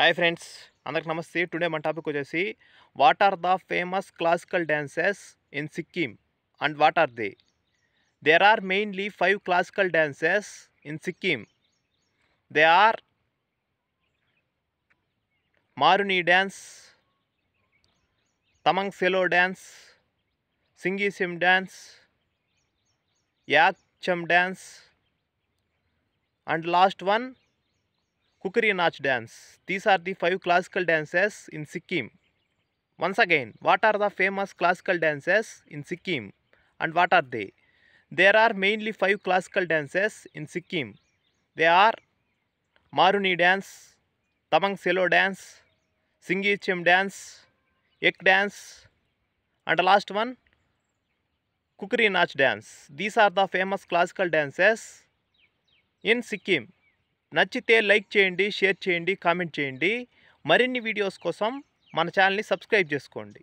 Hi friends, అందరికి నమస్తే. Today మన టాపిక్ వచ్చేసి what are the famous classical dances in Sikkim and what are they? There are mainly 5 classical dances in Sikkim. They are Maruni dance, Tamang Selo dance, Singisim dance, Yak Cham dance, and last one Kukri Nach dance. These are the 5 classical dances in Sikkim. Once again, what are the famous classical dances in Sikkim and what are they? There are mainly 5 classical dances in Sikkim. They are Maruni dance, Tamang Selo dance, Singichim dance, Ek dance, and the last one Kukri Nach dance. These are the famous classical dances in Sikkim. నచ్చితే like చేయండి, share చేయండి, comment చేయండి. మరిన్ని videos కోసం మన ఛానల్ని subscribe చేసుకోండి.